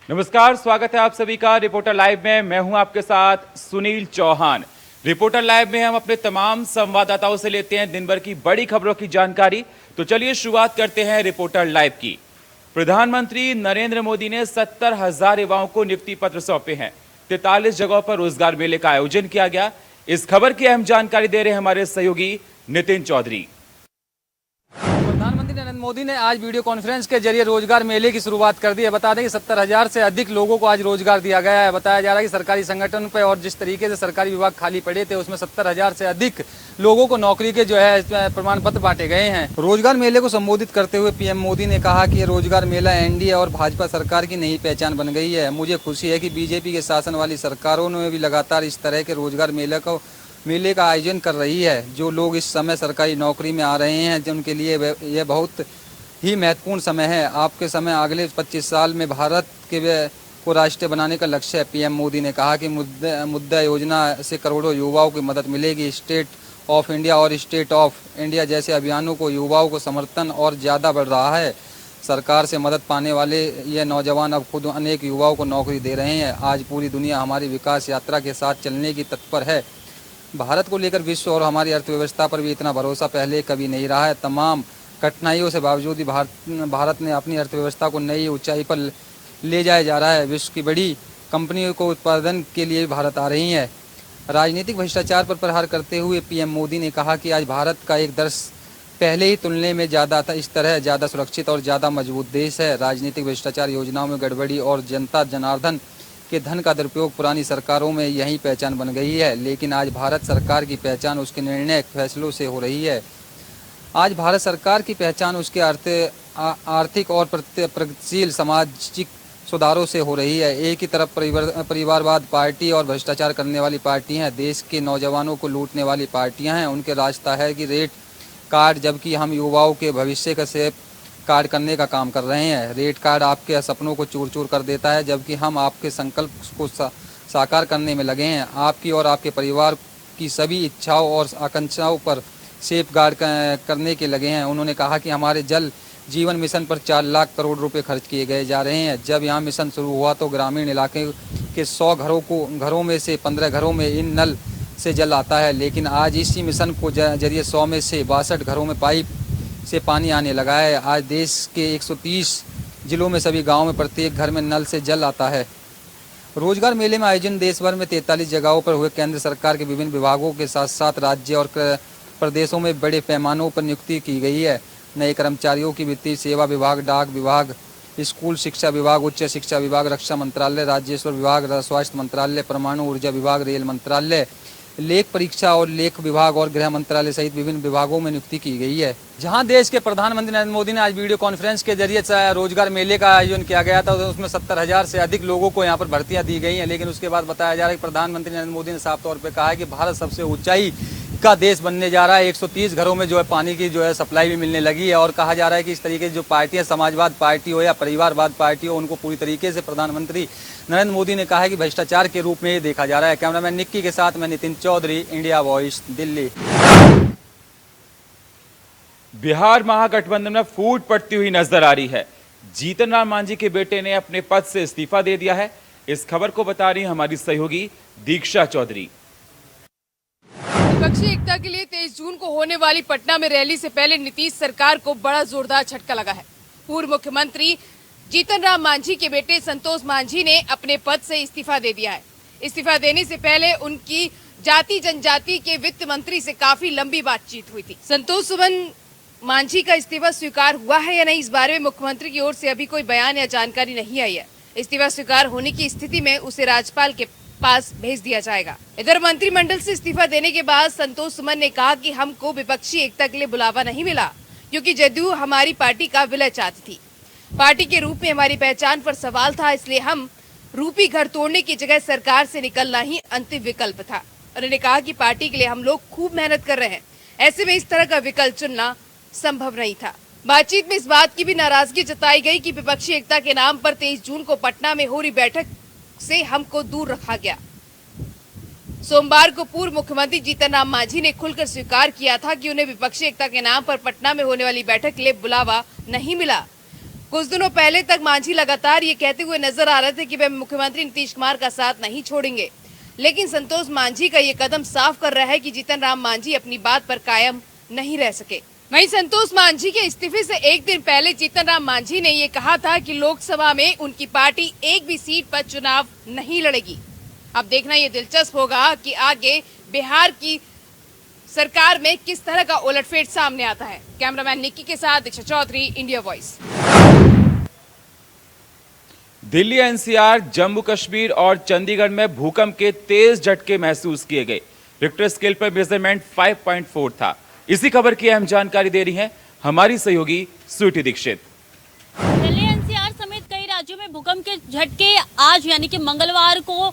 नमस्कार, स्वागत है आप सभी का रिपोर्टर लाइव में। मैं हूं आपके साथ सुनील चौहान। रिपोर्टर लाइव में हम अपने तमाम संवाददाताओं से लेते हैं दिन भर की बड़ी खबरों की जानकारी। तो चलिए शुरुआत करते हैं रिपोर्टर लाइव की। प्रधानमंत्री नरेंद्र मोदी ने 70,000 युवाओं को नियुक्ति पत्र सौंपे हैं। 43 जगहों पर रोजगार मेले का आयोजन किया गया। इस खबर की अहम जानकारी दे रहे हैं हमारे सहयोगी नितिन चौधरी। प्रधानमंत्री नरेंद्र मोदी ने आज वीडियो कॉन्फ्रेंस के जरिए रोजगार मेले की शुरुआत कर दी है। बता दें कि 70,000 से अधिक लोगों को आज रोजगार दिया गया है। बताया जा रहा है कि सरकारी संगठन पे और जिस तरीके से सरकारी विभाग खाली पड़े थे उसमें 70,000 से अधिक लोगों को नौकरी के प्रमाण पत्र बांटे गए हैं। रोजगार मेले को संबोधित करते हुए पीएम मोदी ने कहा कि रोजगार मेला एनडीए और भाजपा सरकार की नई पहचान बन गई है। मुझे खुशी है कि बीजेपी के शासन वाली सरकारों ने भी लगातार इस तरह के रोजगार मेले का आयोजन कर रही है। जो लोग इस समय सरकारी नौकरी में आ रहे हैं उनके लिए यह बहुत ही महत्वपूर्ण समय है। आपके समय अगले 25 साल में भारत को राष्ट्र बनाने का लक्ष्य है। पीएम मोदी ने कहा कि मुद्रा योजना से करोड़ों युवाओं की मदद मिलेगी। स्टेट ऑफ इंडिया और स्टेट ऑफ इंडिया जैसे अभियानों को युवाओं को समर्थन और ज़्यादा बढ़ रहा है। सरकार से मदद पाने वाले ये नौजवान अब खुद अनेक युवाओं को नौकरी दे रहे हैं। आज पूरी दुनिया हमारी विकास यात्रा के साथ चलने की तत्पर है। भारत को लेकर विश्व और हमारी अर्थव्यवस्था पर भी इतना भरोसा पहले कभी नहीं रहा है। तमाम कठिनाइयों से बावजूद भी भारत ने अपनी अर्थव्यवस्था को नई ऊंचाई पर ले जाया जा रहा है। विश्व की बड़ी कंपनियों को उत्पादन के लिए भारत आ रही हैं। राजनीतिक भ्रष्टाचार पर प्रहार करते हुए पीएम मोदी ने कहा कि आज भारत का एक दर्श पहले ही तुलने में ज़्यादा सुरक्षित और ज़्यादा मजबूत देश है। राजनीतिक भ्रष्टाचार, योजनाओं में गड़बड़ी और जनता जनार्दन के धन का दुरुपयोग पुरानी सरकारों में यही पहचान बन गई है। लेकिन आज भारत सरकार की पहचान उसके निर्णय फैसलों से हो रही है। आज भारत सरकार की पहचान उसके आर्थिक और प्रगतिशील सामाजिक सुधारों से हो रही है। एक ही तरफ परिवारवाद पार्टी और भ्रष्टाचार करने वाली पार्टी हैं, देश के नौजवानों को लूटने वाली पार्टियां हैं। उनके रास्ता है कि रेट कार्ड, जबकि हम युवाओं के भविष्य का सेफ कार्ड करने का काम कर रहे हैं। रेट कार्ड आपके सपनों को चूर चूर कर देता है, जबकि हम आपके संकल्प को साकार करने में लगे हैं। आपकी और आपके परिवार की सभी इच्छाओं और आकांक्षाओं पर सेफ गार्ड करने के लगे हैं। उन्होंने कहा कि हमारे जल जीवन मिशन पर 4 लाख करोड़ रुपए खर्च किए गए जा रहे हैं। जब यहाँ मिशन शुरू हुआ तो ग्रामीण इलाके के 100 घरों में से 15 घरों में इन नल से जल आता है। लेकिन आज इसी मिशन को जरिए 100 में से 62 घरों में पाइप से पानी आने लगा है। आज देश के 130 जिलों में सभी गाँव में प्रत्येक घर में नल से जल आता है। रोजगार मेले में आयोजन देश भर में 43 जगहों पर हुए। केंद्र सरकार के विभिन्न विभागों के साथ साथ राज्य और प्रदेशों में बड़े पैमानों पर नियुक्ति की गई है। नए कर्मचारियों की वित्तीय सेवा विभाग, डाक विभाग, स्कूल शिक्षा विभाग, उच्च शिक्षा विभाग, रक्षा मंत्रालय, राजस्व विभाग, स्वास्थ्य मंत्रालय, परमाणु ऊर्जा विभाग, रेल मंत्रालय, लेख परीक्षा और लेख विभाग और गृह मंत्रालय सहित विभिन्न विभागों में नियुक्ति की गई है। जहां देश के प्रधानमंत्री नरेंद्र मोदी ने आज वीडियो कॉन्फ्रेंस के जरिए रोजगार मेले का आयोजन किया गया था, तो उसमें 70,000 से अधिक लोगों को यहां पर भर्तियां दी गई हैं। लेकिन उसके बाद बताया जा रहा है कि प्रधानमंत्री नरेंद्र मोदी ने साफ तौर पर कहा है कि भारत सबसे ऊंचाई का देश बनने जा रहा है। 130 घरों में पानी की सप्लाई भी मिलने लगी है। और कहा जा रहा है कि इस तरीके की जो पार्टियां, समाजवाद पार्टी हो या परिवारवाद पार्टी हो, उनको पूरी तरीके से प्रधानमंत्री नरेंद्र मोदी ने कहा है कि भ्रष्टाचार के रूप में ये देखा जा रहा है। कैमरामैन निक्की के साथ मैं नितिन चौधरी, इंडिया वॉइस, दिल्ली। बिहार महागठबंधन में फूट पड़ती हुई नजर आ रही है। जीतन राम मांझी के बेटे ने अपने पद से इस्तीफा दे दिया है। इस खबर को बता रही हमारी सहयोगी दीक्षा चौधरी। विपक्षी एकता के लिए 23 जून को होने वाली पटना में रैली से पहले नीतीश सरकार को बड़ा जोरदार झटका लगा है। पूर्व मुख्यमंत्री जीतन राम मांझी के बेटे संतोष मांझी ने अपने पद से इस्तीफा दे दिया है। इस्तीफा देने से पहले उनकी जाति जनजाति के वित्त मंत्री से काफी लंबी बातचीत हुई थी। संतोष सुमन मांझी का इस्तीफा स्वीकार हुआ है या नहीं, इस बारे में मुख्यमंत्री की ओर से अभी कोई बयान या जानकारी नहीं आई है। इस्तीफा स्वीकार होने की स्थिति में उसे राज्यपाल के पास भेज दिया जाएगा। इधर मंत्रिमंडल से इस्तीफा देने के बाद संतोष सुमन ने कहा कि हमको विपक्षी एकता के लिए बुलावा नहीं मिला, क्योंकि जदयू हमारी पार्टी का विलय चाहती थी। पार्टी के रूप में हमारी पहचान पर सवाल था, इसलिए हम रूपी घर तोड़ने की जगह सरकार से निकलना ही अंतिम विकल्प था। उन्होंने कहा कि पार्टी के लिए हम लोग खूब मेहनत कर रहे हैं, ऐसे में इस तरह का विकल्प चुनना संभव नहीं था। बातचीत में इस बात की भी नाराजगी जताई गई कि विपक्षी एकता के नाम पर 23 जून को पटना में हो रही बैठक से हमको दूर रखा गया। सोमवार को पूर्व मुख्यमंत्री जीतन राम मांझी ने खुलकर स्वीकार किया था कि उन्हें विपक्षी एकता के नाम पर पटना में होने वाली बैठक के लिए बुलावा नहीं मिला। कुछ दिनों पहले तक मांझी लगातार ये कहते हुए नजर आ रहे थे कि वे मुख्यमंत्री नीतीश कुमार का साथ नहीं छोड़ेंगे, लेकिन संतोष मांझी का ये कदम साफ कर रहा है कि जीतन राम मांझी अपनी बात पर कायम नहीं रह सके। वहीं संतोष मांझी के इस्तीफे से एक दिन पहले जीतन राम मांझी ने ये कहा था कि लोकसभा में उनकी पार्टी एक भी सीट पर चुनाव नहीं लड़ेगी। अब देखना ये दिलचस्प होगा कि आगे बिहार की सरकार में किस तरह का उलटफेर सामने आता है। कैमरामैन निक्की के साथ Diksha Chaudhary, India Voice. Delhi NCR, Jammu Kashmir और चंडीगढ़ में भूकंप के तेज झटके महसूस किए गए। रिक्टर स्केल पर मेजरमेंट 5.4 था। इसी खबर की अहम जानकारी दे रही है हमारी सहयोगी स्वीटी दीक्षित। दिल्ली एनसीआर समेत कई राज्यों में भूकंप के झटके आज यानी कि मंगलवार को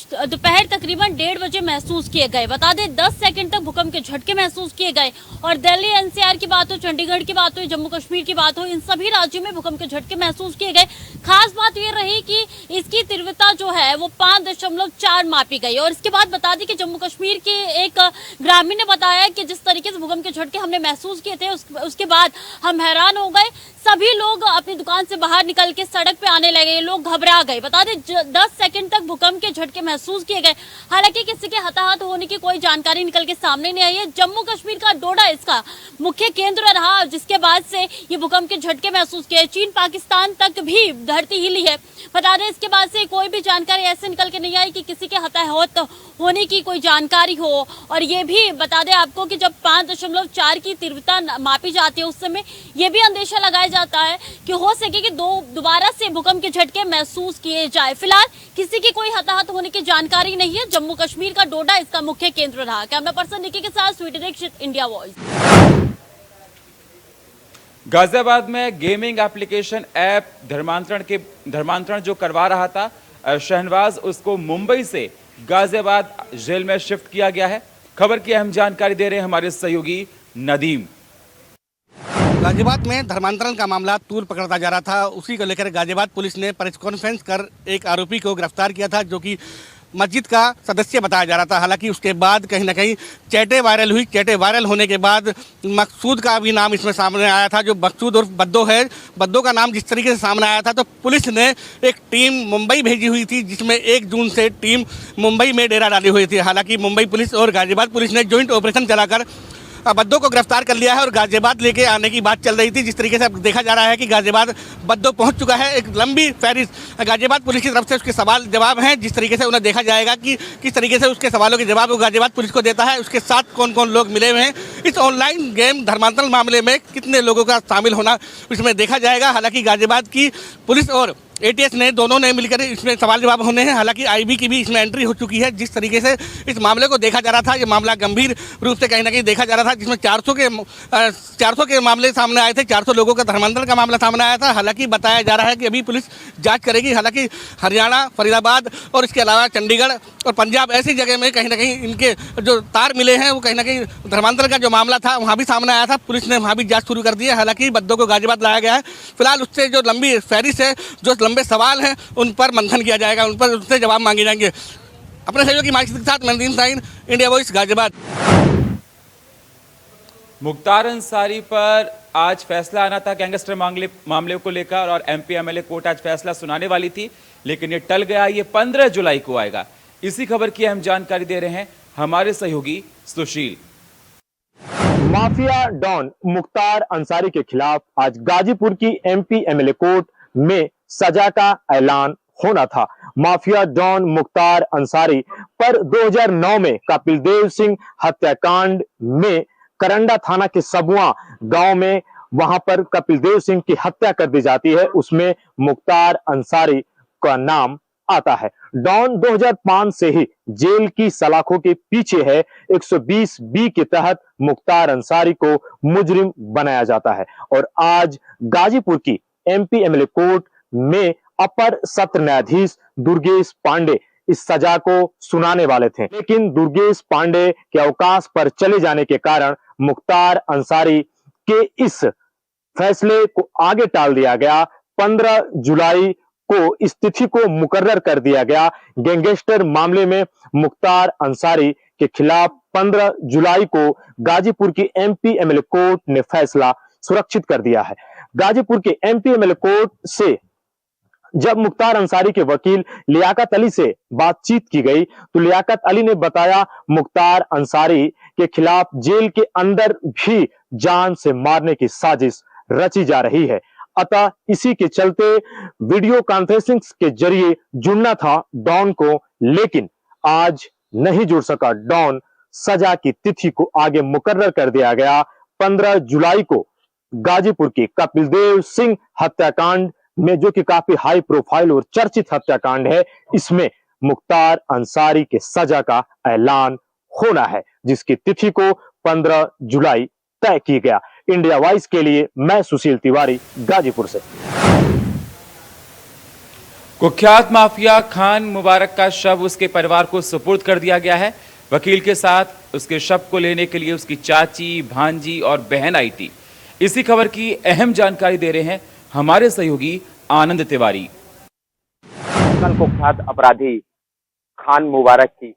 दोपहर तकरीबन 1:30 बजे महसूस किए गए। बता दें 10 सेकंड तक भूकंप के झटके महसूस किए गए। और दिल्ली एनसीआर की बात हो, चंडीगढ़ की बात हो, जम्मू कश्मीर की बात हो, इन सभी राज्यों में भूकंप के झटके महसूस किए गए। खास बात ये रही कि इसकी तीव्रता जो है वो 5.4 मापी गई। और इसके बाद बता दें कि जम्मू कश्मीर के एक ग्रामीण ने बताया कि जिस तरीके से भूकंप के झटके हमने महसूस किए थे उसके बाद हम हैरान हो गए। सभी लोग अपनी दुकान से बाहर निकल के सड़क पे आने लगे, लोग घबरा गए। बता दें 10 सेकंड तक भूकंप के झटके महसूस किए गए। हालांकि किसी के हताहत होने की कोई जानकारी निकल के सामने नहीं आई है। जम्मू कश्मीर का डोडा इसका मुख्य केंद्र रहा, जिसके बाद से ये भूकंप के झटके महसूस किए। चीन पाकिस्तान तक भी धरती हिली है। बता दें इसके बाद से कोई भी जानकारी ऐसे निकल के नहीं आई कि किसी के हताहत होने की कोई जानकारी हो। और ये भी बता दें आपको कि जब 5.4 की तीव्रता मापी जाती है उस समय ये भी अंदेशा लगाया जाता है कि हो सके कि दोबारा से भूकंप के झटके महसूस किए जाए। फिलहाल किसी की कोई हताहत होने की जानकारी नहीं है। जम्मू कश्मीर का डोडा इसका मुख्य केंद्र रहा। कैमरा पर्सन निकी के साथ स्वीटी दीक्षित, इंडिया वॉइस। गाजियाबाद में गेमिंग एप्लीकेशन ऐप धर्मांतरण जो करवा रहा था शहनवाज, उसको मुंबई से गाजियाबाद जेल में शिफ्ट किया गया है। खबर की अहम जानकारी दे रहे हैं हमारे सहयोगी नदीम। गाजियाबाद में धर्मांतरण का मामला तूल पकड़ता जा रहा था। उसी को लेकर गाजियाबाद पुलिस ने प्रेस कॉन्फ्रेंस कर एक आरोपी को गिरफ्तार किया था, जो कि मस्जिद का सदस्य बताया जा रहा था। हालांकि उसके बाद कहीं ना कहीं चैटें वायरल हुई। चैटें वायरल होने के बाद मकसूद का भी नाम इसमें सामने आया था, जो मकसूद उर्फ बद्दो है। बद्दो का नाम जिस तरीके से सामने आया था, तो पुलिस ने एक टीम मुंबई भेजी हुई थी, जिसमें 1 जून से टीम मुंबई में डेरा डाली हुई थी। हालांकि मुंबई पुलिस और गाजियाबाद पुलिस ने ज्वाइंट ऑपरेशन चलाकर बद्दो को गिरफ्तार कर लिया है और गाजियाबाद लेके आने की बात चल रही थी। जिस तरीके से अब देखा जा रहा है कि गाजियाबाद बद्दो पहुंच चुका है। एक लंबी फहरिस्त गाजियाबाद पुलिस की तरफ से उसके सवाल जवाब हैं, जिस तरीके से उन्हें देखा जाएगा कि किस तरीके से उसके सवालों के जवाब वो गाजियाबाद पुलिस को देता है। उसके साथ कौन कौन लोग मिले हुए हैं, इस ऑनलाइन गेम धर्मांतरण मामले में कितने लोगों का शामिल होना इसमें देखा जाएगा। हालांकि गाजियाबाद की पुलिस और एटीएस ने दोनों ने मिलकर इसमें सवाल जवाब होने हैं। हालांकि आईबी की भी इसमें एंट्री हो चुकी है। जिस तरीके से इस मामले को देखा जा रहा था, ये मामला गंभीर रूप से कहीं ना कहीं देखा जा रहा था, जिसमें 400 के मामले सामने आए थे। 400 लोगों का धर्मांतरण का मामला सामने आया था। हालांकि बताया जा रहा है कि अभी पुलिस जांच करेगी। हालांकि हरियाणा, फरीदाबाद और इसके अलावा चंडीगढ़ और पंजाब ऐसी जगह में कहीं ना कहीं इनके जो तार मिले हैं, वो कहीं ना कहीं धर्मांतरण का जो मामला था वहाँ भी सामने आया था। पुलिस ने वहाँ भी जाँच शुरू कर दी है। हालांकि बद्दो को गाजियाबाद लाया गया है। फिलहाल उससे जो लंबी फहरिस्त है, जो लंबे सवाल हैं, उन पर मंथन किया जाएगा, उन पर उससे जवाब मांगे जाएंगे। अपने सहयोगी माइक के साथ नदीम साइन, इंडिया वॉइस, गाजियाबाद। मुख्तार अंसारी पर आज फैसला आना था गैंगस्टर मामले को लेकर, और एमपी एमएलए कोर्ट आज फैसला सुनाने वाली थी, लेकिन ये टल गया। ये 15 जुलाई को आएगा। इसी खबर की अहम जानकारी दे रहे हैं हमारे सहयोगी सुशील। माफिया डॉन मुख्तार अंसारी के खिलाफ आज गाजीपुर की एमपी एमएलए कोर्ट में सजा का ऐलान होना था। माफिया डॉन मुख्तार अंसारी पर 2009 में कपिल देव सिंह हत्याकांड में करंडा थाना के सबुआ गांव में वहां पर कपिल देव सिंह की हत्या कर दी जाती है। उसमें मुख्तार अंसारी का नाम आता है। डॉन 2005 से ही जेल की सलाखों के पीछे है। 120 बी के तहत मुख्तार अंसारी को मुजरिम बनाया जाता है। और आज गाजीपुर की एमपी एमएलए कोर्ट में अपर सत्र न्यायाधीश दुर्गेश पांडे इस सजा को सुनाने वाले थे, लेकिन दुर्गेश पांडे के अवकाश पर चले जाने के कारण मुख्तार अंसारी के इस फैसले को आगे टाल दिया गया। 15 जुलाई को इस तिथि को मुकर्रर कर दिया गया। गैंगस्टर मामले में मुख्तार अंसारी के खिलाफ 15 जुलाई को गाजीपुर की एमपी एमएलए कोर्ट ने फैसला सुरक्षित कर दिया है। गाजीपुर के एमपी एमएलए कोर्ट से जब मुख्तार अंसारी के वकील लियाकत अली से बातचीत की गई तो लियाकत अली ने बताया मुख्तार अंसारी के खिलाफ जेल के अंदर भी जान से मारने की साजिश रची जा रही है। अतः इसी के चलते वीडियो कॉन्फ्रेंसिंग के जरिए जुड़ना था डॉन को, लेकिन आज नहीं जुड़ सका डॉन। सजा की तिथि को आगे मुकर्रर कर दिया गया 15 जुलाई को। गाजीपुर की कपिलदेव सिंह हत्याकांड में, जो कि काफी हाई प्रोफाइल और चर्चित हत्याकांड है, इसमें मुख्तार अंसारी के सजा का ऐलान होना है, जिसकी तिथि को 15 जुलाई तय की गया। इंडिया वॉइस के लिए मैं सुशील तिवारी, गाजीपुर से। कुख्यात माफिया खान मुबारक का शव उसके परिवार को सुपुर्द कर दिया गया है। वकील के साथ उसके शव को लेने के लिए उसकी चाची, भांजी और बहन आई थी। इसी खबर की अहम जानकारी दे रहे हैं हमारे सहयोगी आनंद तिवारी। कुख्यात अपराधी खान मुबारक की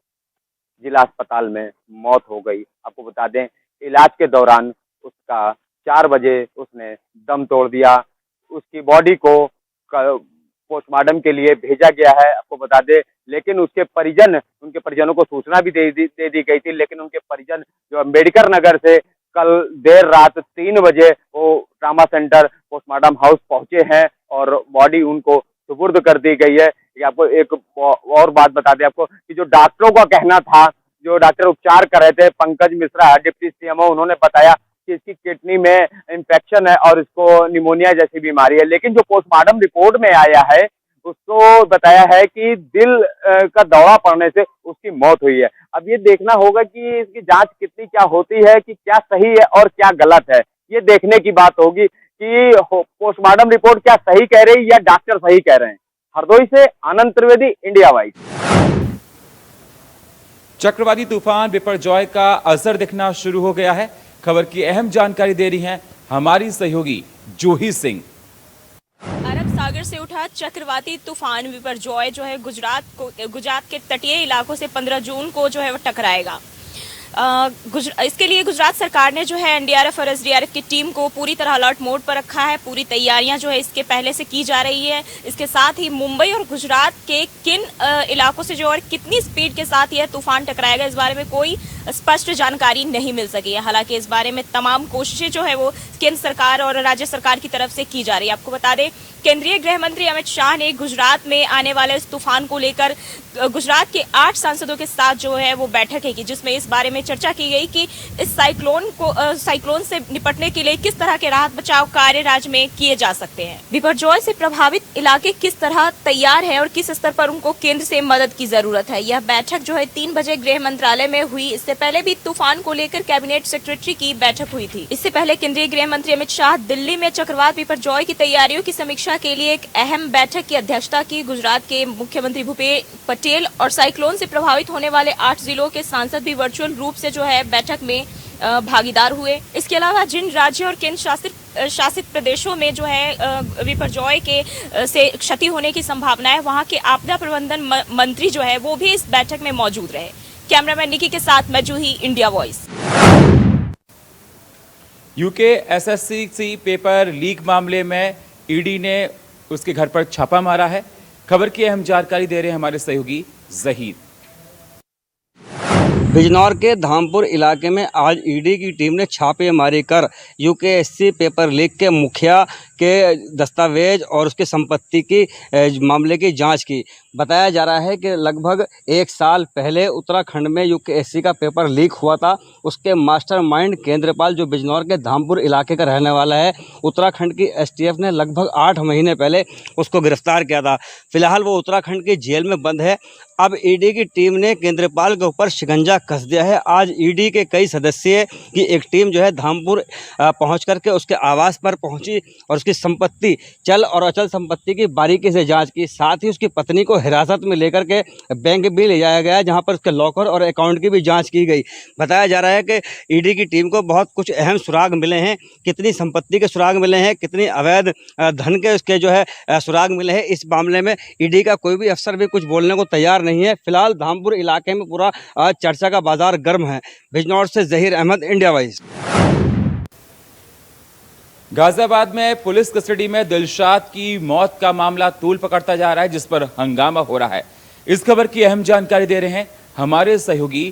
जिला अस्पताल में मौत हो गई। आपको बता दें, इलाज के दौरान उसका 4 बजे उसने दम तोड़ दिया। उसकी बॉडी को पोस्टमार्टम के लिए भेजा गया है, आपको बता दें, लेकिन उनके परिजनों को सूचना भी दे दी गई थी, लेकिन उनके परिजन जो अम्बेडकर नगर से कल देर रात 3 बजे वो ट्रामा सेंटर पोस्टमार्टम हाउस पहुंचे हैं और बॉडी उनको सुपुर्द कर दी गई है। ये आपको एक और बात बता दें आपको कि जो डॉक्टरों का कहना था, जो डॉक्टर उपचार कर रहे थे, पंकज मिश्रा डिप्टी सीएमओ, उन्होंने बताया कि इसकी किडनी में इंफेक्शन है और इसको निमोनिया जैसी बीमारी है। लेकिन जो पोस्टमार्टम रिपोर्ट में आया है उसको बताया है कि दिल का दौरा पड़ने से उसकी मौत हुई है। अब ये देखना होगा कि इसकी जांच कितनी क्या होती है, कि क्या सही है और क्या गलत है। ये देखने की बात होगी कि पोस्टमार्टम रिपोर्ट क्या सही कह रही है या डॉक्टर सही कह रहे हैं। हरदोई से आनंद त्रिवेदी, इंडिया वाइज। चक्रवाती तूफान बिपरजॉय का असर दिखना शुरू हो गया है। खबर की अहम जानकारी दे रही हैं हमारी सहयोगी जूही सिंह। अरब सागर से उठा चक्रवाती तूफान बिपरजॉय जो है गुजरात के तटीय इलाकों से 15 जून को जो है वो टकराएगा। इसके लिए गुजरात सरकार ने जो है एनडीआरएफ और एसडीआरएफ की टीम को पूरी तरह अलर्ट मोड पर रखा है। पूरी तैयारियां जो है इसके पहले से की जा रही है। इसके साथ ही मुंबई और गुजरात के किन इलाकों से जो और कितनी स्पीड के साथ यह तूफान टकराएगा, इस बारे में कोई स्पष्ट जानकारी नहीं मिल सकी है। हालांकि इस बारे में तमाम कोशिशें जो है वो केंद्र सरकार और राज्य सरकार की तरफ से की जा रही है। आपको बता दें, केंद्रीय गृह मंत्री अमित शाह ने गुजरात में आने वाले इस तूफान को लेकर गुजरात के 8 सांसदों के साथ जो है वो बैठक है, जिसमें इस बारे में चर्चा की गई कि इस साइक्लोन से निपटने के लिए किस तरह के राहत बचाव कार्य राज्य में किए जा सकते हैं। बिपरजॉय से प्रभावित इलाके किस तरह तैयार हैं और किस स्तर पर उनको केंद्र से मदद की जरूरत है। यह बैठक जो है 3 बजे गृह मंत्रालय में हुई। इससे पहले भी तूफान को लेकर कैबिनेट सेक्रेटरी की बैठक हुई थी। इससे पहले केंद्रीय गृह मंत्री अमित शाह दिल्ली में चक्रवात बिपरजॉय की तैयारियों की समीक्षा के लिए एक अहम बैठक की अध्यक्षता की। गुजरात के मुख्यमंत्री भूपेश पटेल और साइक्लोन से प्रभावित होने वाले 8 जिलों के सांसद भी वर्चुअल रूप से जो है बैठक में भागीदार हुए। इसके अलावा जिन राज्यों और केंद्र शासित प्रदेशों में जो है बिपरजॉय के से क्षति होने की संभावना है, वहां के आपदा प्रबंधन मंत्री जो है वो भी इस बैठक में मौजूद रहे। कैमरामैन निकी के साथ मैं Juhi, India Voice. UK SSC paper leak मामले में ईडी ने उसके घर पर छापा मारा है। खबर की अहम जानकारी दे रहे हैं हमारे सहयोगी जहीर। बिजनौर के धामपुर इलाके में आज ईडी की टीम ने छापेमारी कर यूकेएससी पेपर लीक के मुखिया के दस्तावेज और उसकी संपत्ति की मामले की जांच की। बताया जा रहा है कि लगभग 1 साल पहले उत्तराखंड में यूकेएससी का पेपर लीक हुआ था। उसके मास्टरमाइंड केंद्रपाल, जो बिजनौर के धामपुर इलाके का रहने वाला है, उत्तराखंड की एसटीएफ ने लगभग 8 महीने पहले उसको गिरफ्तार किया था। फिलहाल वो उत्तराखंड की जेल में बंद है। अब ईडी की टीम ने केंद्रपाल के ऊपर शिकंजा कस दिया है। आज ईडी के कई सदस्यों की एक टीम जो है धामपुर पहुंच करके उसके आवास पर पहुंची और उसकी संपत्ति, चल और अचल संपत्ति की बारीकी से जांच की। साथ ही उसकी पत्नी को हिरासत में लेकर के बैंक भी ले जाया गया, जहां पर उसके लॉकर और अकाउंट की भी जांच की गई। बताया जा रहा है कि ईडी की टीम को बहुत कुछ अहम सुराग मिले हैं। कितनी संपत्ति के सुराग मिले हैं, कितनी अवैध धन के उसके जो है सुराग मिले हैं, इस मामले में ईडी का कोई भी अफसर भी कुछ बोलने को तैयार नहीं है। फिलहाल धामपुर इलाके में पूरा चर्चा का बाजार गर्म है। बिजनौर से जहीर अहमद, इंडिया वाइज। गाजियाबाद में पुलिस कस्टडी में दिलशाद की मौत का मामला तूल पकड़ता जा रहा है, जिस पर हंगामा हो रहा है। इस खबर की अहम जानकारी दे रहे हैं हमारे सहयोगी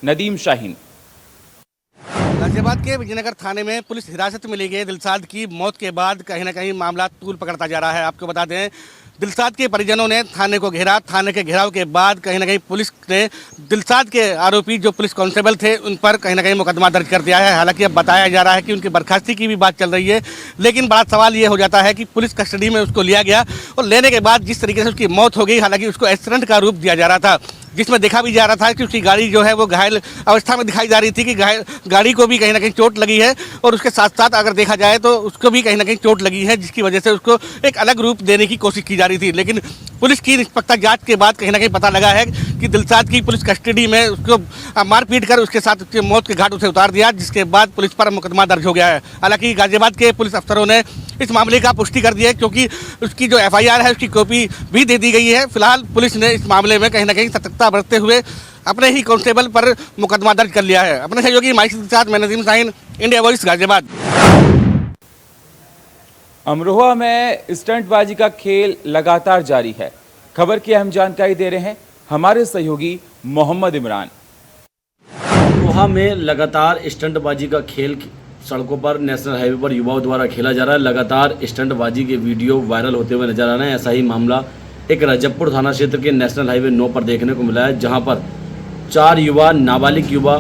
नदीम शाहीन। गाजियाबाद के विजयनगर थाने में पुलिस हिरासत में ली गई दिलशाद की मौत के बाद कहीं ना कहीं मामला तूल पकड़ता जा रहा है। आपको बता दें, दिलशाद के परिजनों ने थाने को घेरा। थाने के घेराव के बाद कहीं ना कहीं पुलिस ने दिलशाद के आरोपी जो पुलिस कांस्टेबल थे उन पर कहीं ना कहीं मुकदमा दर्ज कर दिया है। हालांकि अब बताया जा रहा है कि उनकी बर्खास्ती की भी बात चल रही है, लेकिन बड़ा सवाल ये हो जाता है कि पुलिस कस्टडी में उसको लिया गया और लेने के बाद जिस तरीके से उसकी मौत हो गई, हालांकि उसको एक्सीडेंट का रूप दिया जा रहा था, जिसमें देखा भी जा रहा था कि उसकी गाड़ी जो है वो घायल अवस्था में दिखाई जा रही थी कि गाड़ी को भी कहीं ना कहीं चोट लगी है और उसके साथ साथ अगर देखा जाए तो उसको भी कहीं ना कहीं चोट लगी है, जिसकी वजह से उसको एक अलग रूप देने की कोशिश की जा रही थी। लेकिन पुलिस की निष्पक्ष जांच के बाद कहीं ना कहीं पता लगा है कि दिलशाद की पुलिस कस्टडी में उसको मारपीट कर उसके साथ उसके मौत के घाट उसे उतार दिया, जिसके बाद पुलिस पर मुकदमा दर्ज हो गया है। हालांकि गाजियाबाद के पुलिस अफसरों ने इस मामले का पुष्टि कर दी है, क्योंकि उसकी जो FIR है उसकी कॉपी भी दे दी गई है। फिलहाल पुलिस ने इस मामले में कहीं ना कहीं सतर्कता बरतते हुए अपने ही कांस्टेबल पर मुकदमा दर्ज कर लिया है। अपने सहयोगी माइक के साथ मैं नदीम शाहीन, इंडिया वॉइस, गाजियाबाद। अमरोहा में स्टंटबाजी का खेल लगातार जारी है। खबर की अहम जानकारी दे रहे हैं हमारे सहयोगी मोहम्मद इमरान। अमरोहा में लगातार स्टंटबाजी का खेल सड़कों पर, नेशनल हाईवे पर युवाओं द्वारा खेला जा रहा है। लगातार स्टंटबाजी के वीडियो वायरल होते हुए नजर आ रहे हैं। ऐसा ही मामला एक रजबपुर थाना क्षेत्र के नेशनल हाईवे 9 पर देखने को मिला है, जहां पर 4 युवा, नाबालिग युवा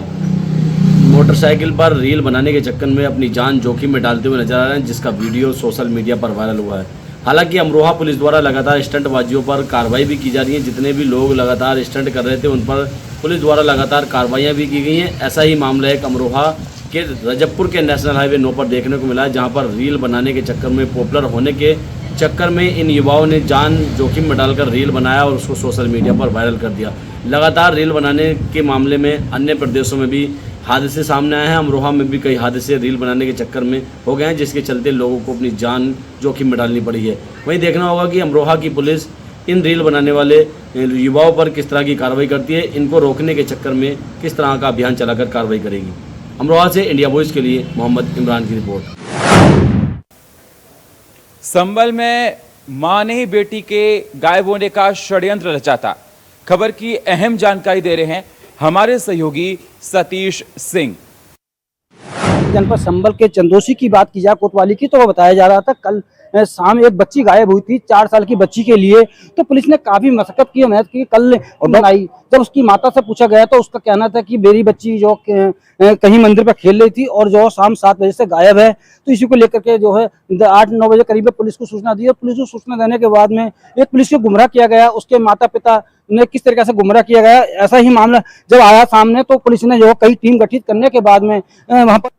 मोटरसाइकिल पर रील बनाने के चक्कर में अपनी जान जोखिम में डालते हुए नजर आ रहे हैं, जिसका वीडियो सोशल मीडिया पर वायरल हुआ है। हालांकि अमरोहा पुलिस द्वारा लगातार स्टंटबाजियों पर कार्रवाई भी की जा रही है। जितने भी लोग लगातार स्टंट कर रहे थे उन पर पुलिस द्वारा लगातार कार्रवाइयाँ भी की गई हैं। ऐसा ही मामला एक अमरोहा के रजबपुर के नेशनल हाईवे 9 पर देखने को मिला है, जहाँ पर रील बनाने के चक्कर में, पॉपुलर होने के चक्कर में इन युवाओं ने जान जोखिम में डालकर रील बनाया और उसको सोशल मीडिया पर वायरल कर दिया। लगातार रील बनाने के मामले में अन्य प्रदेशों में भी हादसे सामने आए हैं। अमरोहा में भी कई हादसे रील बनाने के चक्कर में हो गए हैं, जिसके चलते लोगों को अपनी जान जोखिम में डालनी पड़ी है। वहीं देखना होगा कि अमरोहा की पुलिस इन रील बनाने वाले युवाओं पर किस तरह की कार्रवाई करती है, इनको रोकने के चक्कर में किस तरह का अभियान चलाकर कार्रवाई करेगी। अमरोहा से इंडिया वॉइस के लिए मोहम्मद इमरान की रिपोर्ट। संभल में मां ने ही बेटी के गायब होने का षड्यंत्र रचा था। खबर की अहम जानकारी दे रहे हैं हमारे सहयोगी सतीश सिंह। जनपद संभल के चंदोसी की बात की जाए, कोतवाली की, तो वो बताया जा रहा था कल शाम एक बच्ची गायब हुई थी, 4 साल की बच्ची के लिए। तो पुलिस ने काफी मशक्कत की, मेहनत की, कल आई। जब उसकी माता से पूछा गया तो उसका कहना था कि मेरी बच्ची जो कहीं मंदिर पर खेल रही थी और जो शाम 7 बजे से गायब है। तो इसी को लेकर के जो है 8-9 बजे करीब पुलिस को सूचना दी और पुलिस को सूचना देने के बाद में एक पुलिस को गुमराह किया गया, उसके माता पिता ने किस तरीके से गुमराह किया गया, ऐसा ही मामला जब आया सामने तो पुलिस ने जो कई टीम गठित करने के बाद में वहां पर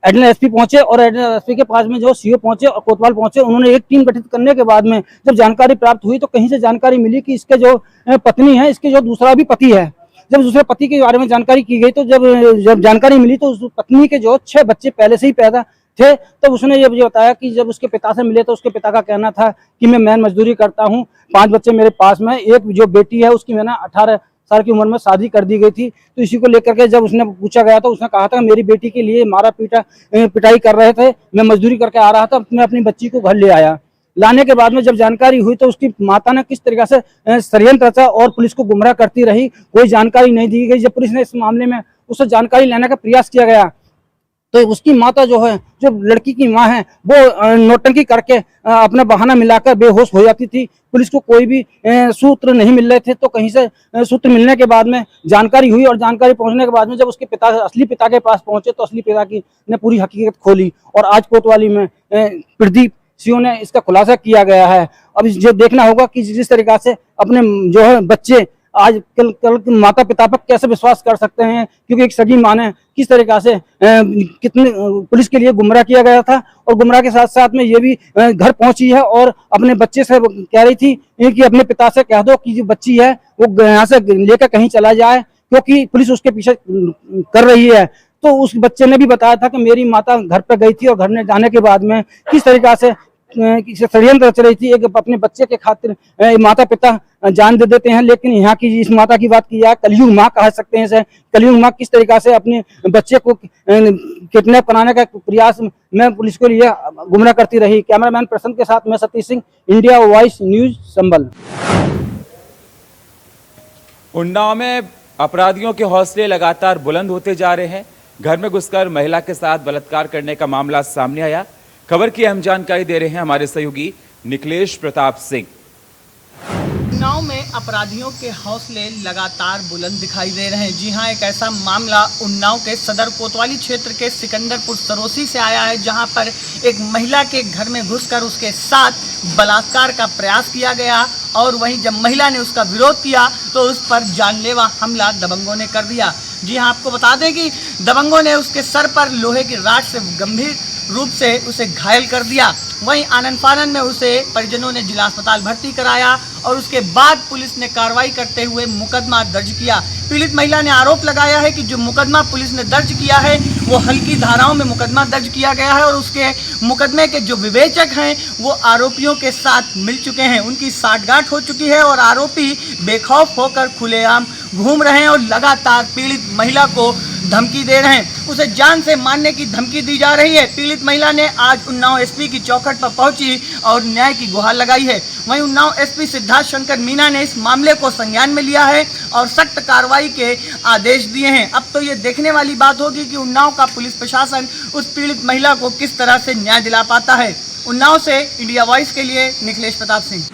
एडिशनल SP पहुंचे और एडिशनल SP के पास में जो CO पहुंचे और कोतवाल पहुंचे। उन्होंने एक टीम गठित करने के बाद में जब जानकारी प्राप्त हुई तो कहीं से जानकारी मिली कि इसके जो पत्नी है, इसके जो दूसरा भी पति है। जब दूसरे पति के बारे में जानकारी की गई तो जब जानकारी मिली तो उस पत्नी के जो 6 बच्चे पहले से ही पैदा थे। तो उसने ये बताया कि जब उसके पिता से मिले तो उसके पिता का कहना था कि मैं मेहनत मजदूरी करता हूँ, 5 बच्चे मेरे पास में, एक जो बेटी है उसकी मैंने 18 साल की उम्र में शादी कर दी गई थी। तो इसी को लेकर के जब उसने पूछा गया तो उसने कहा था मेरी बेटी के लिए मारा पिटाई कर रहे थे, मैं मजदूरी करके आ रहा था, मैं अपनी बच्ची को घर ले आया। लाने के बाद में जब जानकारी हुई तो उसकी माता ने किस तरीके से षड्यंत्र रचा और पुलिस को गुमराह करती रही, कोई जानकारी नहीं दी गई। जब पुलिस ने इस मामले में उससे जानकारी लेने का प्रयास किया गया तो उसकी माता जो है, जो लड़की की मां है, वो नौटंकी करके अपना बहाना मिलाकर बेहोश हो जाती थी। पुलिस को कोई भी सूत्र नहीं मिल रहे थे। तो कहीं से सूत्र मिलने के बाद में जानकारी हुई और जानकारी पहुंचने के बाद में जब उसके पिता, असली पिता के पास पहुंचे तो असली पिता की ने पूरी हकीकत खोली और आज कोतवाली में प्रदीप CO ने इसका खुलासा किया गया है। अब ये देखना होगा कि जिस तरीका से अपने जो है बच्चे आज कल माता पिता पर कैसे विश्वास कर सकते हैं, क्योंकि एक सगी मां ने किस तरीका से कितने पुलिस के लिए गुमराह किया गया था और गुमराह के साथ साथ में ये भी घर पहुंची है और अपने बच्चे से कह रही थी कि अपने पिता से कह दो कि जो बच्ची है वो यहाँ से लेकर कहीं चला जाए, क्योंकि पुलिस उसके पीछे कर रही है। तो उस बच्चे ने भी बताया था कि मेरी माता घर पर गई थी और घर में जाने के बाद में किस तरीका से षड्यंत्र रच रही थी। एक अपने बच्चे के खातिर माता पिता जान दे देते हैं, लेकिन यहाँ की इस माता की बात की जाए, कलयुग माँ कह सकते हैं इसे। कलयुग माँ किस तरीका से अपने बच्चे को किडनैप कराने का प्रयास में पुलिस को लिए गुमराह करती रही। कैमरामैन प्रसन्न के साथ मैं Satish Singh, India Voice news, Sambhal. Unnao में अपराधियों के हौसले लगातार बुलंद होते जा रहे हैं। घर में घुसकर महिला के साथ बलात्कार करने का मामला सामने आया। खबर की अहम जानकारी दे रहे हैं हमारे सहयोगी निखिलेश प्रताप सिंह। उन्नाव में अपराधियों के हौसले लगातार बुलंद दिखाई दे रहे हैं। जी हां, एक ऐसा मामला उन्नाव के सदर कोतवाली क्षेत्र के सिकंदरपुर सरोसी से आया है, जहां पर एक महिला के घर में घुसकर उसके साथ बलात्कार का प्रयास किया गया और वहीं जब महिला ने उसका विरोध किया तो उस पर जानलेवा हमला दबंगों ने कर दिया। जी हां, आपको बता दें कि दबंगों ने उसके सर पर लोहे की राड से गंभीर रूप से उसे घायल कर दिया। वहीं आनन फानन में उसे परिजनों ने जिला अस्पताल भर्ती कराया और उसके बाद पुलिस ने कार्रवाई करते हुए मुकदमा दर्ज किया। पीड़ित महिला ने आरोप लगाया है कि जो मुकदमा पुलिस ने दर्ज किया है वो हल्की धाराओं में मुकदमा दर्ज किया गया है और उसके मुकदमे के जो विवेचक हैं वो आरोपियों के साथ मिल चुके हैं। उनकी साठगांठ हो चुकी है और आरोपी बेखौफ होकर खुलेआम घूम रहे हैं और लगातार पीड़ित महिला को धमकी दे रहे हैं। उसे जान से मारने की धमकी दी जा रही है। पीड़ित महिला ने आज उन्नाव एसपी की चौखट पर पहुंची और न्याय की गुहार लगाई है। वहीं उन्नाव एसपी सिद्धार्थ शंकर मीना ने इस मामले को संज्ञान में लिया है और सख्त कार्रवाई के आदेश दिए हैं। अब तो ये देखने वाली बात होगी कि उन्नाव का पुलिस प्रशासन उस पीड़ित महिला को किस तरह से न्याय दिला पाता है। उन्नाव से इंडिया वॉइस के लिए निखिलेश प्रताप सिंह।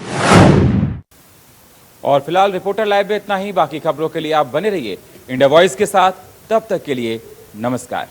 और फिलहाल रिपोर्टर लाइव में इतना ही। बाकी खबरों के लिए आप बने रहिए इंडिया वॉइस के साथ। तब तक के लिए नमस्कार।